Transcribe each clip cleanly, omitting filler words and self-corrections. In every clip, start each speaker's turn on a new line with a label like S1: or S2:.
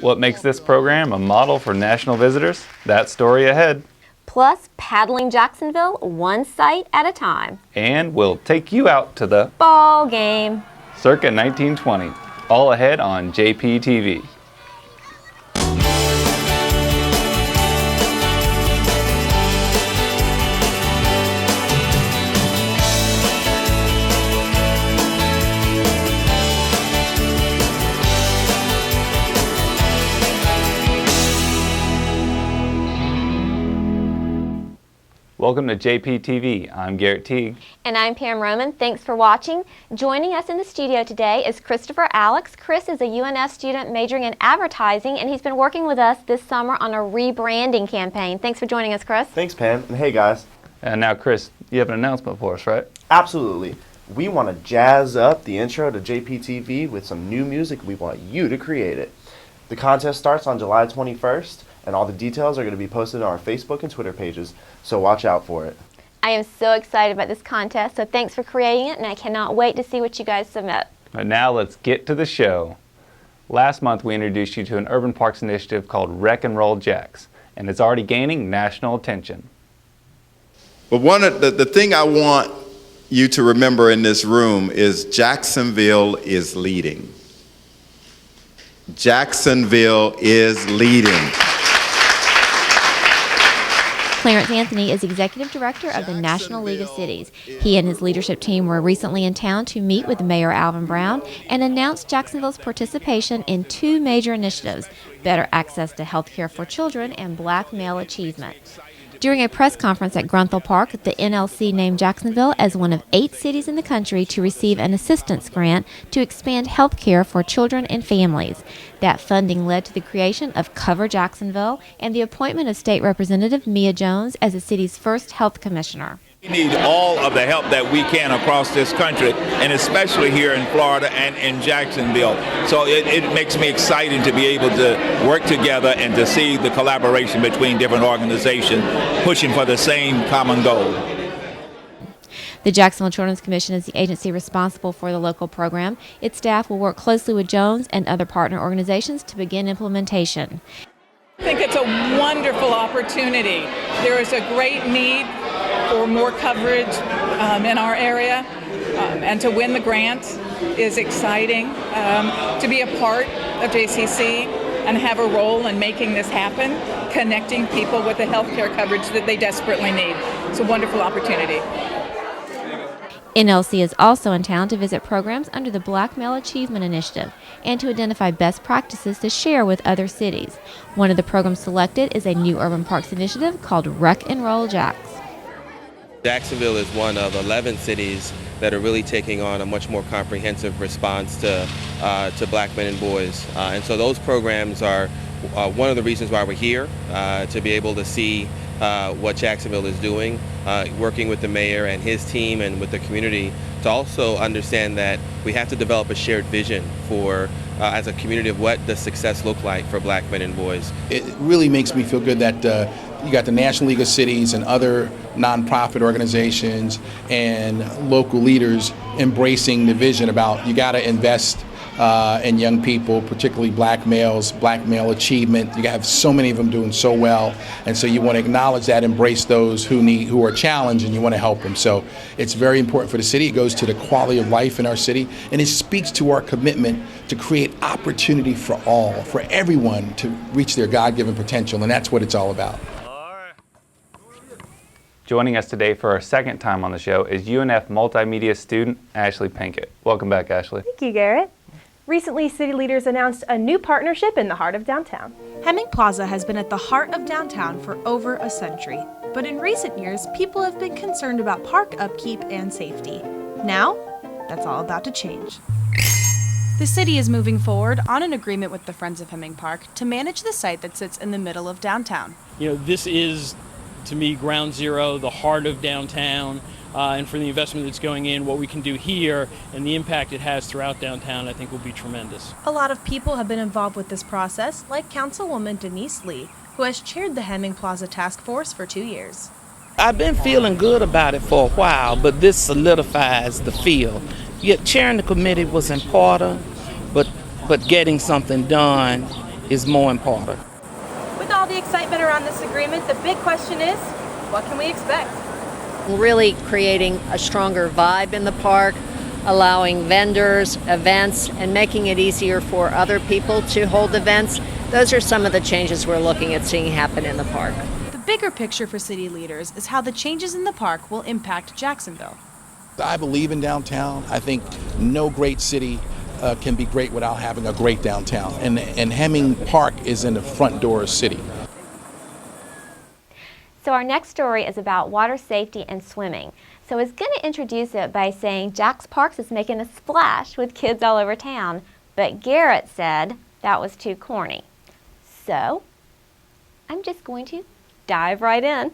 S1: What makes this program a model for national visitors? That story ahead.
S2: Plus, paddling Jacksonville one site at a time.
S1: And we'll take you out to the
S2: ball game.
S1: Circa 1920. All ahead on JPTV. Welcome to JPTV. I'm Garrett Teague.
S2: And I'm Pam Roman. Thanks for watching. Joining us in the studio today is Christopher Alex. Chris is a UNF student majoring in advertising, and he's been working with us this summer on a rebranding campaign. Thanks for joining us, Chris.
S3: Thanks, Pam. And hey, guys.
S1: And now, Chris, you have an announcement for us, right?
S3: Absolutely. We want to jazz up the intro to JPTV with some new music. We want you to create it. The contest starts on July 21st. And all the details are going to be posted on our Facebook and Twitter pages, so watch out for it.
S2: I am so excited about this contest, so thanks for creating it, and I cannot wait to see what you guys submit.
S1: But now let's get to the show. Last month we introduced you to an urban parks initiative called Wreck and Roll Jax, and it's already gaining national attention.
S4: But one of the thing I want you to remember in this room is Jacksonville is leading. Jacksonville is leading.
S2: Clarence Anthony is Executive Director of the National League of Cities. He and his leadership team were recently in town to meet with Mayor Alvin Brown and announced Jacksonville's participation in two major initiatives: better access to health care for children and black male achievement. During a press conference at Grunthal Park, the NLC named Jacksonville as one of 8 cities in the country to receive an assistance grant to expand health care for children and families. That funding led to the creation of Cover Jacksonville and the appointment of State Representative Mia Jones as the city's first health commissioner.
S5: We need all of the help that we can across this country, and especially here in Florida and in Jacksonville. So it makes me excited to be able to work together and to see the collaboration between different organizations pushing for the same common goal.
S2: The Jacksonville Children's Commission is the agency responsible for the local program. Its staff will work closely with Jones and other partner organizations to begin implementation.
S6: I think it's a wonderful opportunity. There is a great need for more coverage in our area, and to win the grant is exciting. To be a part of JCC and have a role in making this happen, connecting people with the health care coverage that they desperately need. It's a wonderful opportunity.
S2: NLC is also in town to visit programs under the Black Male Achievement Initiative and to identify best practices to share with other cities. One of the programs selected is a new urban parks initiative called Wreck and Roll Jax.
S7: Jacksonville is one of 11 cities that are really taking on a much more comprehensive response to black men and boys. And so those programs are one of the reasons why we're here, to be able to see what Jacksonville is doing, working with the mayor and his team and with the community to also understand that we have to develop a shared vision for, as a community, of what does success look like for black men and boys.
S8: It really makes me feel good that you got the National League of Cities and other nonprofit organizations and local leaders embracing the vision about you got to invest in young people, particularly black males, black male achievement. You have so many of them doing so well, and so you want to acknowledge that, embrace those who are challenged, and you want to help them. So it's very important for the city. It goes to the quality of life in our city, and it speaks to our commitment to create opportunity for all, for everyone to reach their God-given potential, and that's what it's all about.
S1: Joining us today for our second time on the show is UNF multimedia student Ashley Pinkett. Welcome back, Ashley.
S9: Thank you, Garrett. Recently, city leaders announced a new partnership in the heart of downtown.
S10: Hemming Plaza has been at the heart of downtown for over a century, but in recent years, people have been concerned about park upkeep and safety. Now, that's all about to change. The city is moving forward on an agreement with the Friends of Hemming Park to manage the site that sits in the middle of downtown.
S11: You know, this is, to me, ground zero, the heart of downtown. And for the investment that's going in, what we can do here and the impact it has throughout downtown, I think will be tremendous.
S10: A lot of people have been involved with this process, like Councilwoman Denise Lee, who has chaired the Hemming Plaza Task Force for 2 years.
S12: I've been feeling good about it for a while, but this solidifies the feel. Yet chairing the committee was important, but getting something done is more important.
S9: With all the excitement around this agreement, the big question is, what can we expect?
S13: Really creating a stronger vibe in the park, allowing vendors, events, and making it easier for other people to hold events. Those are some of the changes we're looking at seeing happen in the park.
S10: The bigger picture for city leaders is how the changes in the park will impact Jacksonville.
S8: I believe in downtown. I think no great city can be great without having a great downtown. And Hemming Park is in the front door of the city.
S2: So our next story is about water safety and swimming. So I was going to introduce it by saying JaxParks is making a splash with kids all over town, but Garrett said that was too corny. So I'm just going to dive right in.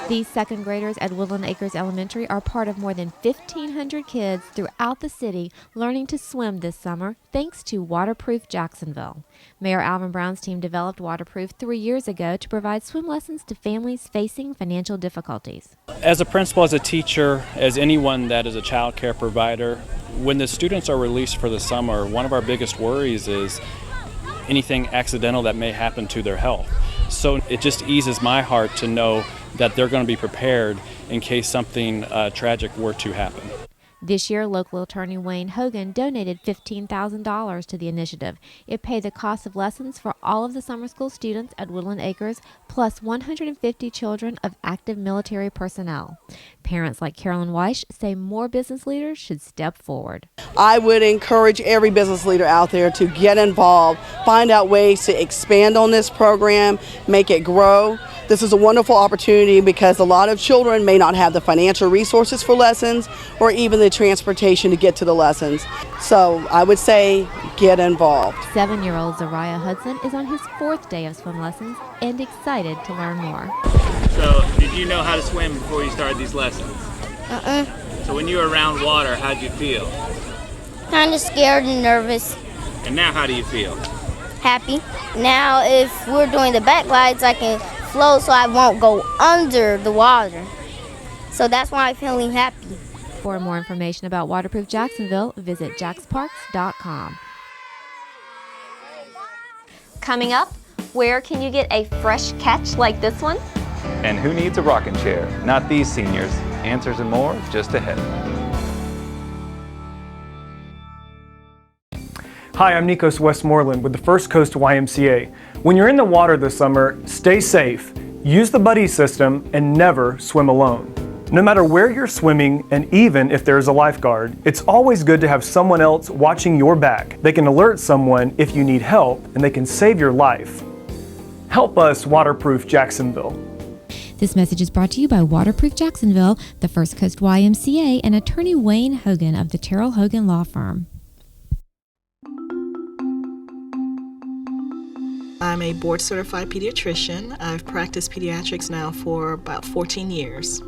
S2: These second graders at Woodland Acres Elementary are part of more than 1,500 kids throughout the city learning to swim this summer thanks to Waterproof Jacksonville. Mayor Alvin Brown's team developed Waterproof 3 years ago to provide swim lessons to families facing financial difficulties.
S11: As a principal, as a teacher, as anyone that is a child care provider, when the students are released for the summer, one of our biggest worries is anything accidental that may happen to their health. So it just eases my heart to know that they're going to be prepared in case something tragic were to happen.
S2: This year, local attorney Wayne Hogan donated $15,000 to the initiative. It paid the cost of lessons for all of the summer school students at Woodland Acres, plus 150 children of active military personnel. Parents like Carolyn Weish say more business leaders should step forward.
S14: I would encourage every business leader out there to get involved, find out ways to expand on this program, make it grow. This is a wonderful opportunity because a lot of children may not have the financial resources for lessons or even the transportation to get to the lessons. So I would say get involved.
S2: 7-year-old Zariah Hudson is on his 4th day of swim lessons and excited to learn more.
S15: So did you know how to swim before you started these lessons? So when you were around water, how'd you feel?
S16: Kind of scared and nervous.
S15: And now how do you feel?
S16: Happy. Now if we're doing the back glides, I can float so I won't go under the water. So that's why I'm feeling happy.
S2: For more information about Waterproof Jacksonville, visit JaxParks.com. Coming up, where can you get a fresh catch like this one?
S1: And who needs a rocking chair? Not these seniors. Answers and more just ahead.
S17: Hi, I'm Nikos Westmoreland with the First Coast YMCA. When you're in the water this summer, stay safe, use the buddy system, and never swim alone. No matter where you're swimming, and even if there's a lifeguard, it's always good to have someone else watching your back. They can alert someone if you need help, and they can save your life. Help us waterproof Jacksonville.
S2: This message is brought to you by Waterproof Jacksonville, the First Coast YMCA, and attorney Wayne Hogan of the Terrell Hogan Law Firm.
S18: I'm a board-certified pediatrician. I've practiced pediatrics now for about 14 years.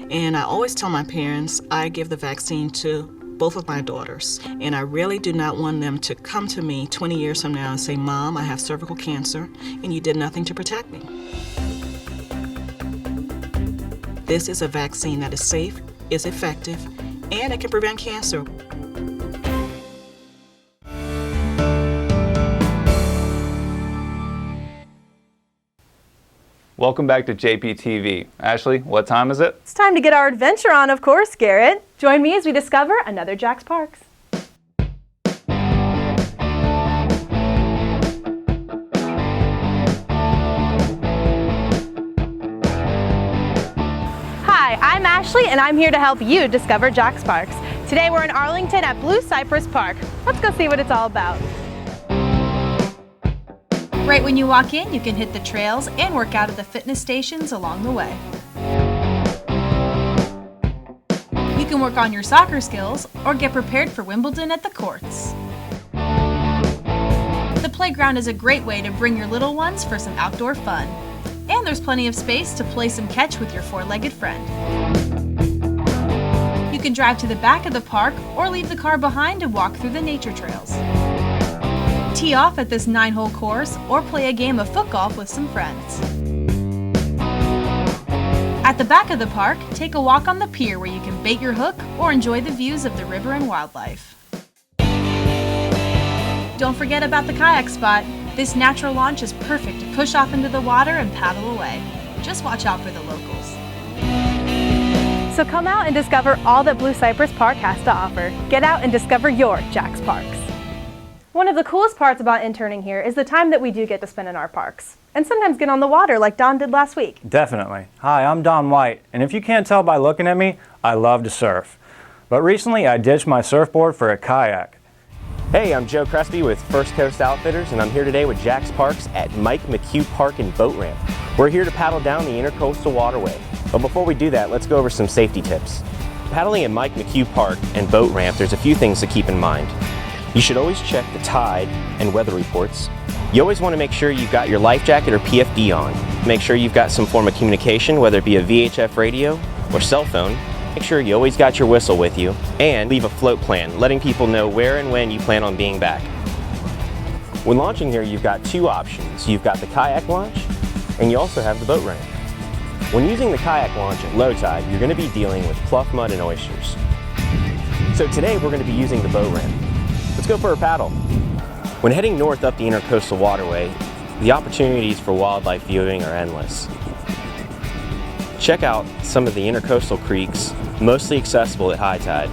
S18: And I always tell my parents I give the vaccine to both of my daughters. And I really do not want them to come to me 20 years from now and say, Mom, I have cervical cancer, and you did nothing to protect me. This is a vaccine that is safe, is effective, and it can prevent cancer.
S1: Welcome back to JPTV. Ashley, what time is it?
S9: It's time to get our adventure on, of course, Garrett. Join me as we discover another JaxParks. Hi, I'm Ashley, and I'm here to help you discover JaxParks. Today we're in Arlington at Blue Cypress Park. Let's go see what it's all about.
S10: Right when you walk in, you can hit the trails and work out at the fitness stations along the way. You can work on your soccer skills or get prepared for Wimbledon at the courts. The playground is a great way to bring your little ones for some outdoor fun. And there's plenty of space to play some catch with your four-legged friend. You can drive to the back of the park or leave the car behind and walk through the nature trails. Tee off at this 9-hole course or play a game of foot golf with some friends. At the back of the park, take a walk on the pier where you can bait your hook or enjoy the views of the river and wildlife. Don't forget about the kayak spot. This natural launch is perfect to push off into the water and paddle away. Just watch out for the locals.
S9: So come out and discover all that Blue Cypress Park has to offer. Get out and discover your JaxParks. One of the coolest parts about interning here is the time that we do get to spend in our parks. And sometimes get on the water like Don did last week.
S19: Definitely. Hi, I'm Don White, and if you can't tell by looking at me, I love to surf. But recently I ditched my surfboard for a kayak.
S20: Hey, I'm Joe Crespi with First Coast Outfitters, and I'm here today with JaxParks at Mike McHugh Park and Boat Ramp. We're here to paddle down the Intracoastal Waterway. But before we do that, let's go over some safety tips. Paddling at Mike McHugh Park and Boat Ramp, there's a few things to keep in mind. You should always check the tide and weather reports. You always want to make sure you've got your life jacket or PFD on. Make sure you've got some form of communication, whether it be a VHF radio or cell phone. Make sure you always got your whistle with you, and leave a float plan, letting people know where and when you plan on being back. When launching here, you've got two options. You've got the kayak launch, and you also have the boat ramp. When using the kayak launch at low tide, you're going to be dealing with pluff mud and oysters. So today we're going to be using the boat ramp. Let's go for a paddle. When heading north up the Intracoastal Waterway, the opportunities for wildlife viewing are endless. Check out some of the intercoastal creeks, mostly accessible at high tide.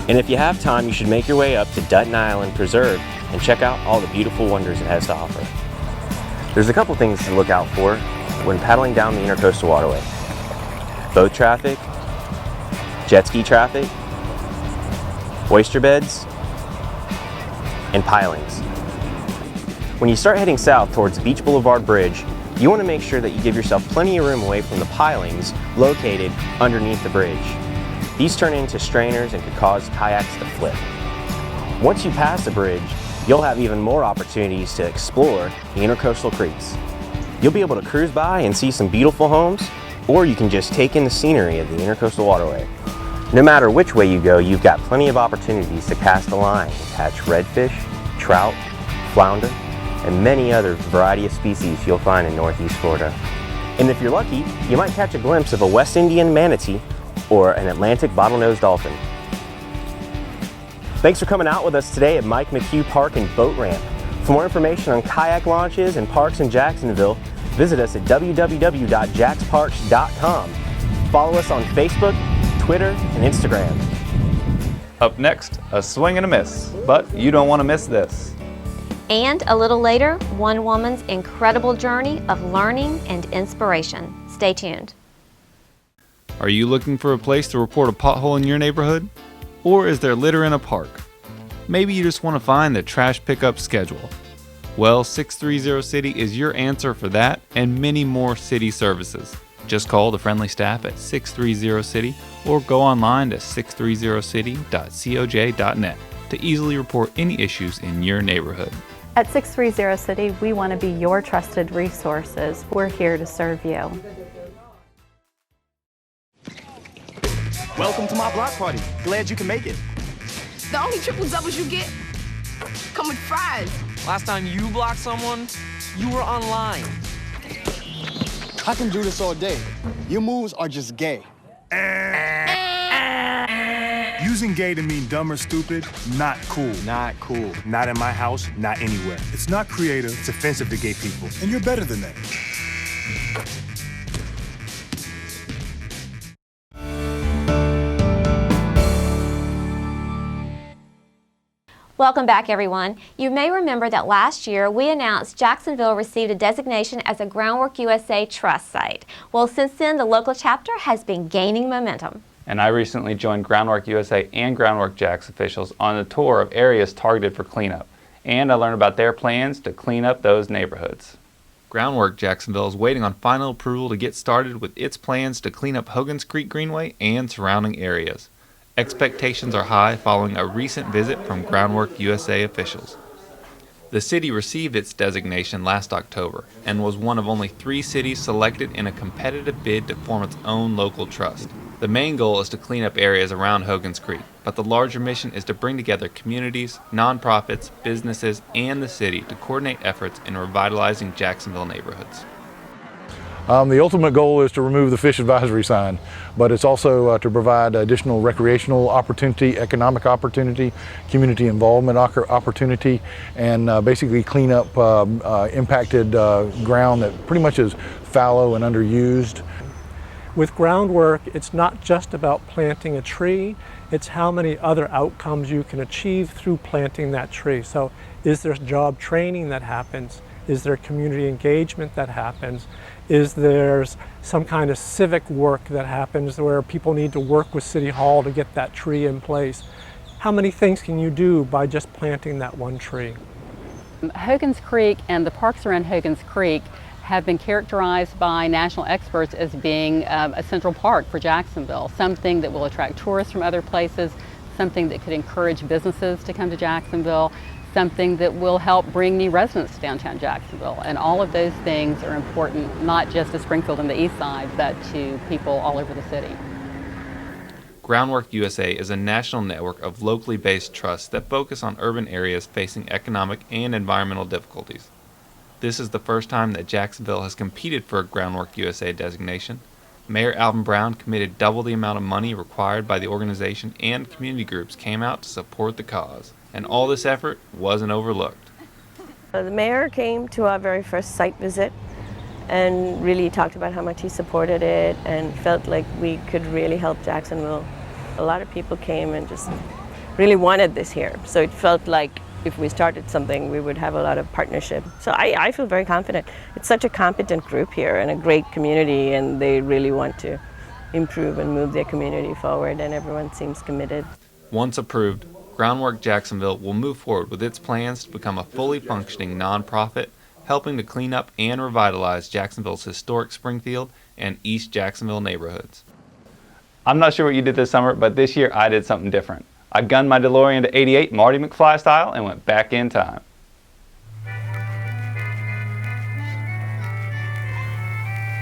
S20: And if you have time, you should make your way up to Dutton Island Preserve and check out all the beautiful wonders it has to offer. There's a couple things to look out for when paddling down the Intracoastal Waterway. Boat traffic, jet ski traffic, oyster beds, and pilings. When you start heading south towards Beach Boulevard Bridge, you want to make sure that you give yourself plenty of room away from the pilings located underneath the bridge. These turn into strainers and could cause kayaks to flip. Once you pass the bridge, you'll have even more opportunities to explore the intercoastal creeks. You'll be able to cruise by and see some beautiful homes, or you can just take in the scenery of the Intercoastal Waterway. No matter which way you go, you've got plenty of opportunities to cast a line and catch redfish, trout, flounder, and many other variety of species you'll find in Northeast Florida. And if you're lucky, you might catch a glimpse of a West Indian manatee or an Atlantic bottlenose dolphin. Thanks for coming out with us today at Mike McHugh Park and Boat Ramp. For more information on kayak launches and parks in Jacksonville, visit us at www.jaxparks.com. Follow us on Facebook, Twitter, and Instagram.
S1: Up next, a swing and a miss, but you don't want to miss this.
S2: And a little later, one woman's incredible journey of learning and inspiration. Stay tuned.
S1: Are you looking for a place to report a pothole in your neighborhood? Or is there litter in a park? Maybe you just want to find the trash pickup schedule. Well, 630 City is your answer for that and many more city services. Just call the friendly staff at 630 City or go online to 630city.coj.net to easily report any issues in your neighborhood.
S21: At 630 City, we want to be your trusted resources. We're here to serve you.
S22: Welcome to my block party. Glad you can make it.
S23: The only triple doubles you get come with fries.
S24: Last time you blocked someone, you were online.
S22: I can do this all day. Your moves are just gay.
S25: Using gay to mean dumb or stupid, not cool.
S22: Not cool.
S25: Not in my house, not anywhere. It's not creative, it's offensive to gay people. And you're better than that.
S2: Welcome back, everyone. You may remember that last year we announced Jacksonville received a designation as a Groundwork USA Trust site. Well, since then, the local chapter has been gaining momentum.
S1: And I recently joined Groundwork USA and Groundwork Jax officials on a tour of areas targeted for cleanup. And I learned about their plans to clean up those neighborhoods. Groundwork Jacksonville is waiting on final approval to get started with its plans to clean up Hogan's Creek Greenway and surrounding areas. Expectations are high following a recent visit from Groundwork USA officials. The city received its designation last October and was one of only 3 cities selected in a competitive bid to form its own local trust. The main goal is to clean up areas around Hogan's Creek, but the larger mission is to bring together communities, nonprofits, businesses, and the city to coordinate efforts in revitalizing Jacksonville neighborhoods.
S3: The ultimate goal is to remove the fish advisory sign, but it's also to provide additional recreational opportunity, economic opportunity, community involvement opportunity, and basically clean up impacted ground that pretty much is fallow and underused.
S4: With groundwork, it's not just about planting a tree, it's how many other outcomes you can achieve through planting that tree. So is there job training that happens? Is there community engagement that happens? Is there some kind of civic work that happens where people need to work with City Hall to get that tree in place? How many things can you do by just planting that one tree?
S5: Hogan's Creek and the parks around Hogan's Creek have been characterized by national experts as being a central park for Jacksonville, something that will attract tourists from other places, something that could encourage businesses to come to Jacksonville, something that will help bring new residents to downtown Jacksonville. And all of those things are important, not just to Springfield and the east side, but to people all over the city.
S1: Groundwork USA is a national network of locally based trusts that focus on urban areas facing economic and environmental difficulties. This is the first time that Jacksonville has competed for a Groundwork USA designation. Mayor Alvin Brown committed double the amount of money required by the organization, and community groups came out to support the cause. And all this effort wasn't overlooked.
S6: The mayor came to our very first site visit and really talked about how much he supported it and felt like we could really help Jacksonville. A lot of people came and just really wanted this here. So it felt like if we started something, we would have a lot of partnership. So I feel very confident. It's such a competent group here and a great community, and they really want to improve and move their community forward, and everyone seems committed.
S1: Once approved, Groundwork Jacksonville will move forward with its plans to become a fully functioning nonprofit, helping to clean up and revitalize Jacksonville's historic Springfield and East Jacksonville neighborhoods. I'm not sure what you did this summer, but this year I did something different. I gunned my DeLorean to 88 Marty McFly style and went back in time.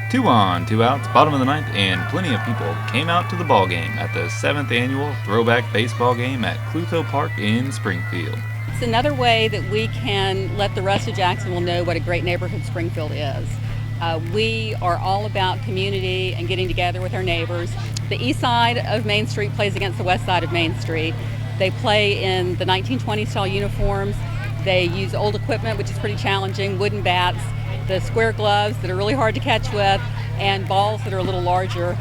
S1: 2 on, 2 outs, bottom of the ninth, and plenty of people came out to the ball game at the 7th annual Throwback Baseball Game at Clutho Park in Springfield.
S5: It's another way that we can let the rest of Jacksonville know what a great neighborhood Springfield is. We are all about community and getting together with our neighbors. The east side of Main Street plays against the west side of Main Street. They play in the 1920s style uniforms. They use old equipment, which is pretty challenging, wooden bats, the square gloves that are really hard to catch with, and balls that are a little larger.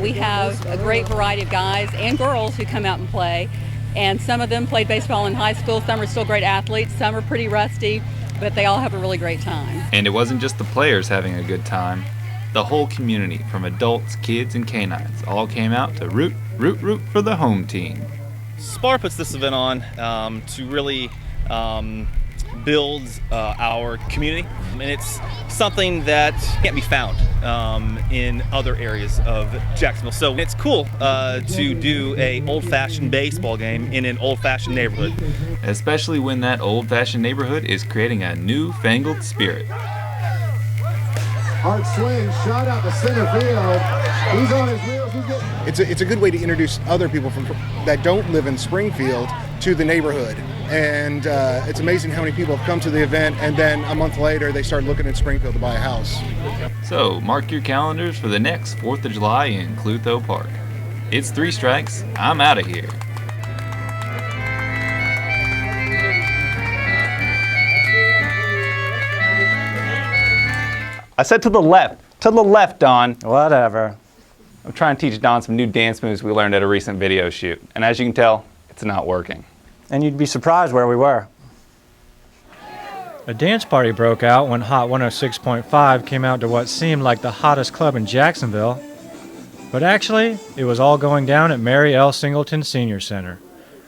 S5: We have a great variety of guys and girls who come out and play, and some of them played baseball in high school. Some are still great athletes, some are pretty rusty, but they all have a really great time.
S1: And it wasn't just the players having a good time. The whole community, from adults, kids, and canines, all came out to root for the home team.
S7: SPAR puts this event on to really build our community, and it's something that can't be found in other areas of Jacksonville. So it's cool to do a old-fashioned baseball game in an old-fashioned neighborhood.
S1: Especially when that old-fashioned neighborhood is creating a newfangled spirit.
S26: Hard swing, shot out to center field. He's on his wheels. It's a good way to introduce other people that don't live in Springfield to the neighborhood. And it's amazing how many people have come to the event, and then a month later they start looking at Springfield to buy a house.
S1: So mark your calendars for the next 4th of July in Clutho Park. It's 3 strikes, I'm out of here. I said to the left, Don.
S19: Whatever.
S1: I'm trying to teach Don some new dance moves we learned at a recent video shoot. And as you can tell, it's not working.
S19: And you'd be surprised where we were.
S27: A dance party broke out when Hot 106.5 came out to what seemed like the hottest club in Jacksonville. But actually, it was all going down at Mary L. Singleton Senior Center.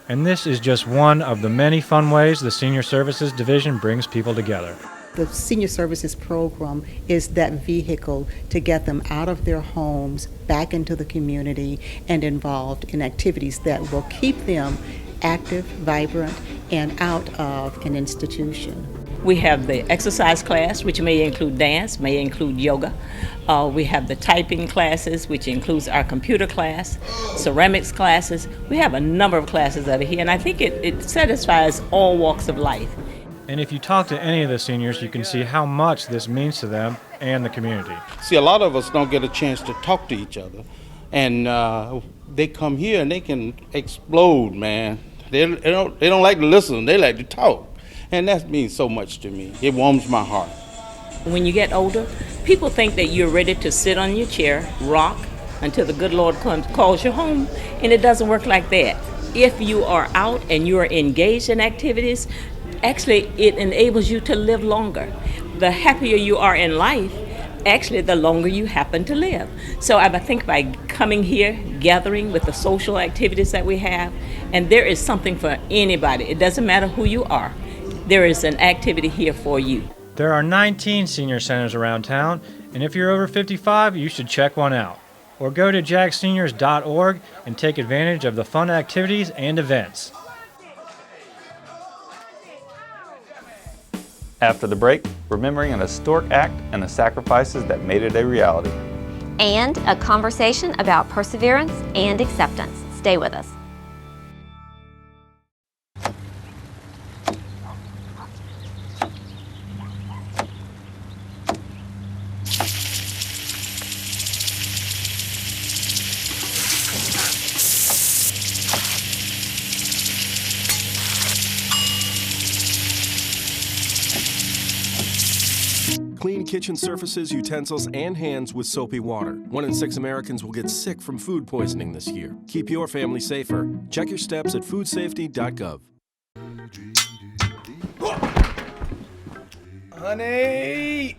S27: And this is just one of the many fun ways the Senior Services Division brings people together.
S28: The Senior Services Program is that vehicle to get them out of their homes, back into the community, and involved in activities that will keep them active, vibrant, and out of an institution.
S29: We have the exercise class, which may include dance, may include yoga. We have the typing classes, which includes our computer class, ceramics classes. We have a number of classes that are here, and I think it satisfies all walks of life.
S27: And if you talk to any of the seniors, you can see how much this means to them and the community.
S8: See, a lot of us don't get a chance to talk to each other, and they come here and they can explode, man. They don't like to listen, they like to talk, and that means so much to me. It warms my heart.
S29: When you get older, people think that you're ready to sit on your chair, rock, until the good Lord calls you home, and it doesn't work like that. If you are out and you are engaged in activities, actually it enables you to live longer. The happier you are in life, actually the longer you happen to live. So I think by coming here, gathering with the social activities that we have, and there is something for anybody. It doesn't matter who you are. There is an activity here for you.
S27: There are 19 senior centers around town, and if you're over 55, you should check one out. Or go to jackseniors.org and take advantage of the fun activities and events.
S1: After the break, remembering an historic act and the sacrifices that made it a reality.
S2: And a conversation about perseverance and acceptance. Stay with us.
S11: Clean kitchen surfaces, utensils, and hands with soapy water. 1 in 6 Americans will get sick from food poisoning this year. Keep your family safer. Check your steps at foodsafety.gov.
S12: Honey!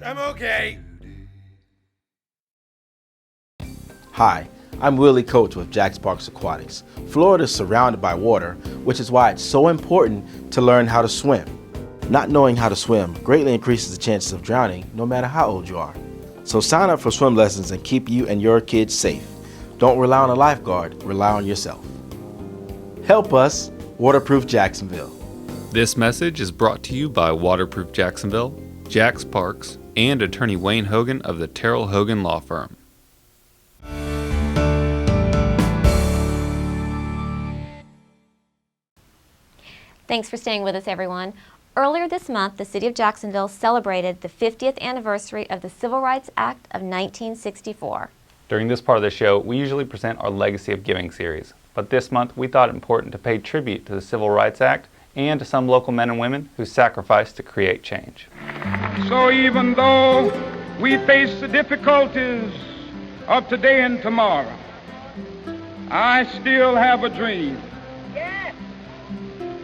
S12: I'm okay.
S20: Hi, I'm Willie Coates with JaxParks Aquatics. Florida is surrounded by water, which is why it's so important to learn how to swim. Not knowing how to swim greatly increases the chances of drowning, no matter how old you are. So sign up for swim lessons and keep you and your kids safe. Don't rely on a lifeguard, rely on yourself. Help us, Waterproof Jacksonville.
S1: This message is brought to you by Waterproof Jacksonville, JaxParks, and attorney Wayne Hogan of the Terrell Hogan Law Firm.
S2: Thanks for staying with us, everyone. Earlier this month, the City of Jacksonville celebrated the 50th anniversary of the Civil Rights Act of 1964.
S1: During this part of the show, we usually present our Legacy of Giving series, but this month we thought it important to pay tribute to the Civil Rights Act and to some local men and women who sacrificed to create change.
S13: So even though we face the difficulties of today and tomorrow, I still have a dream.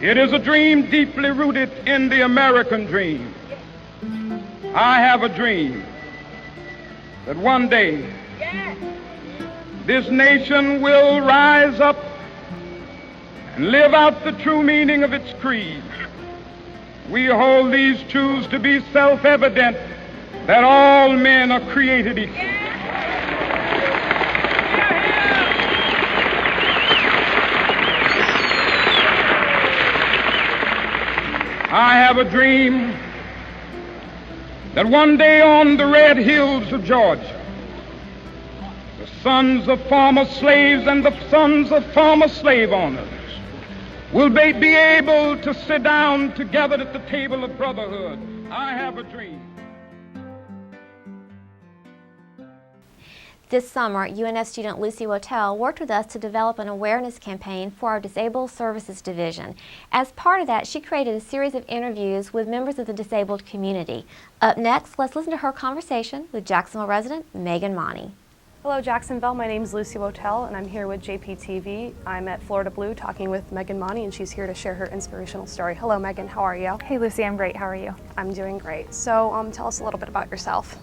S13: It is a dream deeply rooted in the American dream. I have a dream that one day this nation will rise up and live out the true meaning of its creed. We hold these truths to be self-evident, that all men are created equal. I have a dream that one day on the red hills of Georgia, the sons of former slaves and the sons of former slave owners will be able to sit down together at the table of brotherhood. I have a dream.
S2: This summer, UNF student Lucy Wotell worked with us to develop an awareness campaign for our Disabled Services Division. As part of that, she created a series of interviews with members of the disabled community. Up next, let's listen to her conversation with Jacksonville resident Megan Monty.
S9: Hello Jacksonville, my name is Lucy Wotell and I'm here with JPTV. I'm at Florida Blue talking with Megan Monty and she's here to share her inspirational story. Hello Megan, how are you?
S14: Hey Lucy, I'm great. How are you?
S9: I'm doing great. So tell us a little bit about yourself.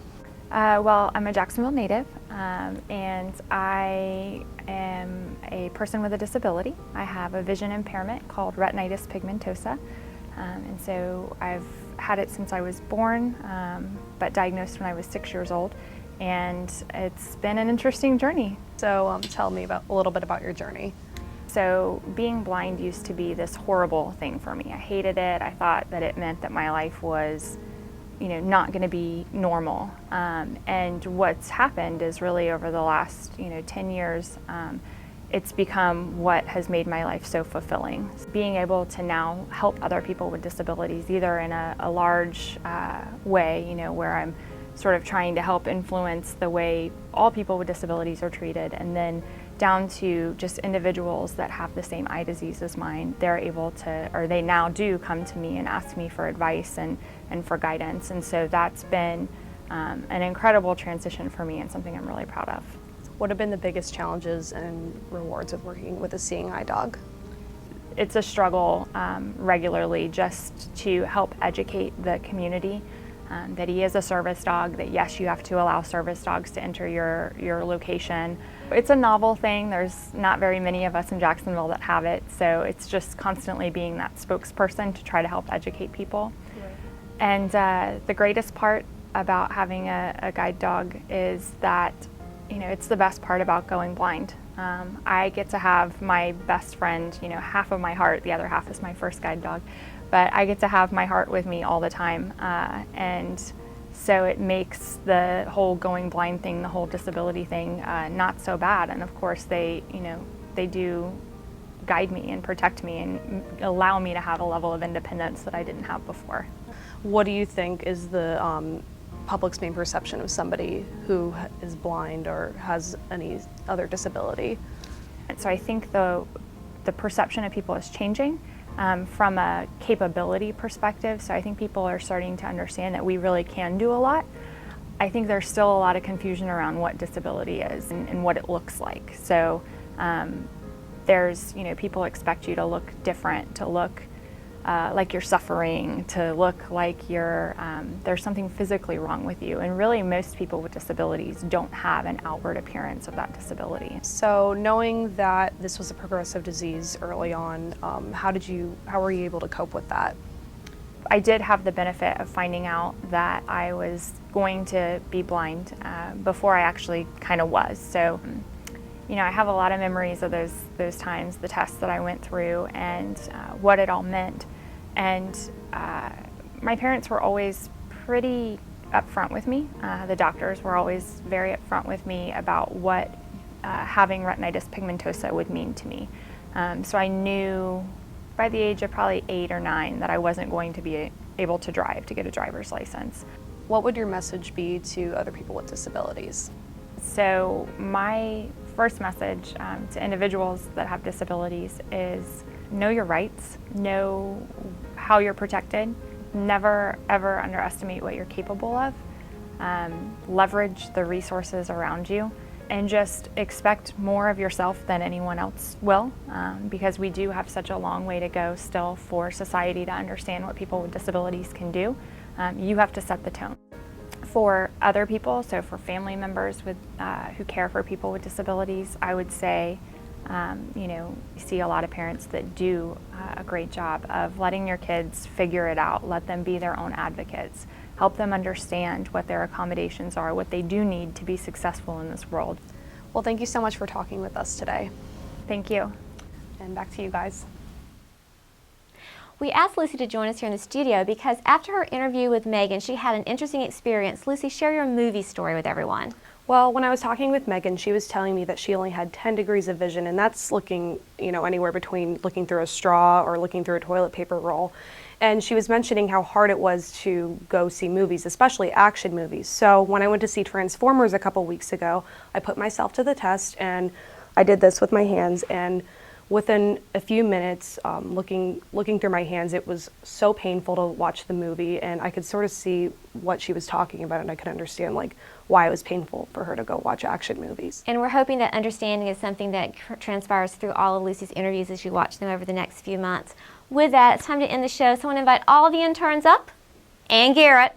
S14: Well, I'm a Jacksonville native and I am a person with a disability. I have a vision impairment called retinitis pigmentosa, and so I've had it since I was born, but diagnosed when I was 6 years old, and it's been an interesting journey.
S9: So tell me a little bit about your journey.
S14: So being blind used to be this horrible thing for me. I hated it. I thought that it meant that my life was not going to be normal. And what's happened is really over the last, 10 years, it's become what has made my life so fulfilling. Being able to now help other people with disabilities, either in a large way, you know, where I'm sort of trying to help influence the way all people with disabilities are treated, and then down to just individuals that have the same eye disease as mine, they're able to, or they now do come to me and ask me for advice and for guidance. And so that's been an incredible transition for me and something I'm really proud of.
S9: What have been the biggest challenges and rewards of working with a seeing eye dog?
S14: It's a struggle regularly just to help educate the community that he is a service dog, that yes, you have to allow service dogs to enter your location. It's a novel thing. There's not very many of us in Jacksonville that have it, so it's just constantly being that spokesperson to try to help educate people. Right. And the greatest part about having a guide dog is that, you know, it's the best part about going blind. I get to have my best friend, you know, half of my heart, the other half is my first guide dog, but I get to have my heart with me all the time. And so it makes the whole going blind thing, the whole disability thing, not so bad. And of course they, you know, they do guide me and protect me and allow me to have a level of independence that I didn't have before.
S9: What do you think is the public's main perception of somebody who is blind or has any other disability?
S14: And so I think the perception of people is changing from a capability perspective. So I think people are starting to understand that we really can do a lot. I think there's still a lot of confusion around what disability is and what it looks like. So there's, you know, people expect you to look different, to look like you're suffering, to look like there's something physically wrong with you. And really most people with disabilities don't have an outward appearance of that disability.
S9: So knowing that this was a progressive disease early on, how were you able to cope with that?
S14: I did have the benefit of finding out that I was going to be blind before I actually kind of was. So, you know, I have a lot of memories of those times, the tests that I went through and what it all meant. And my parents were always pretty upfront with me. The doctors were always very upfront with me about what having retinitis pigmentosa would mean to me. So I knew by the age of probably 8 or 9 that I wasn't going to be able to drive, to get a driver's license.
S9: What would your message be to other people with disabilities?
S14: So my first message to individuals that have disabilities is know your rights, know how you're protected, never ever underestimate what you're capable of, leverage the resources around you, and just expect more of yourself than anyone else will, because we do have such a long way to go still for society to understand what people with disabilities can do. You have to set the tone. For other people, so for family members who care for people with disabilities, I would say, you know, you see a lot of parents that do a great job of letting your kids figure it out, let them be their own advocates, help them understand what their accommodations are, what they do need to be successful in this world.
S9: Well, thank you so much for talking with us today.
S14: Thank you.
S9: And back to you guys.
S2: We asked Lucy to join us here in the studio because after her interview with Megan, she had an interesting experience. Lucy, share your movie story with everyone.
S9: Well, when I was talking with Megan, she was telling me that she only had 10 degrees of vision, and that's looking, you know, anywhere between looking through a straw or looking through a toilet paper roll. And she was mentioning how hard it was to go see movies, especially action movies. So when I went to see Transformers a couple weeks ago, I put myself to the test and I did this with my hands, and within a few minutes, looking through my hands, it was so painful to watch the movie, and I could sort of see what she was talking about, and I could understand like why it was painful for her to go watch action movies.
S2: And we're hoping that understanding is something that transpires through all of Lucy's interviews as you watch them over the next few months. With that, it's time to end the show, so I want to invite all the interns up, and Garrett.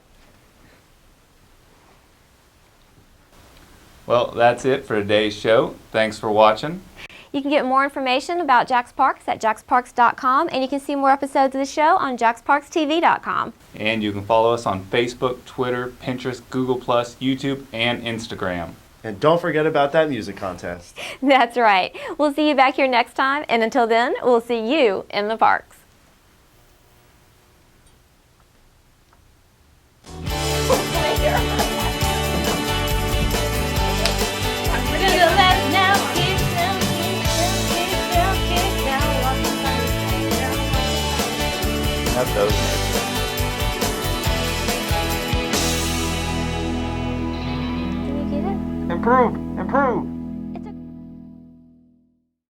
S1: Well, that's it for today's show. Thanks for watching.
S2: You can get more information about JaxParks at JaxParks.com, and you can see more episodes of the show on JaxParksTV.com.
S1: And you can follow us on Facebook, Twitter, Pinterest, Google+, YouTube, and Instagram.
S10: And don't forget about that music contest.
S2: That's right. We'll see you back here next time, and until then, we'll see you in the parks. I'm gonna let now keep them
S1: those neighborhoods.
S15: Improve, improve.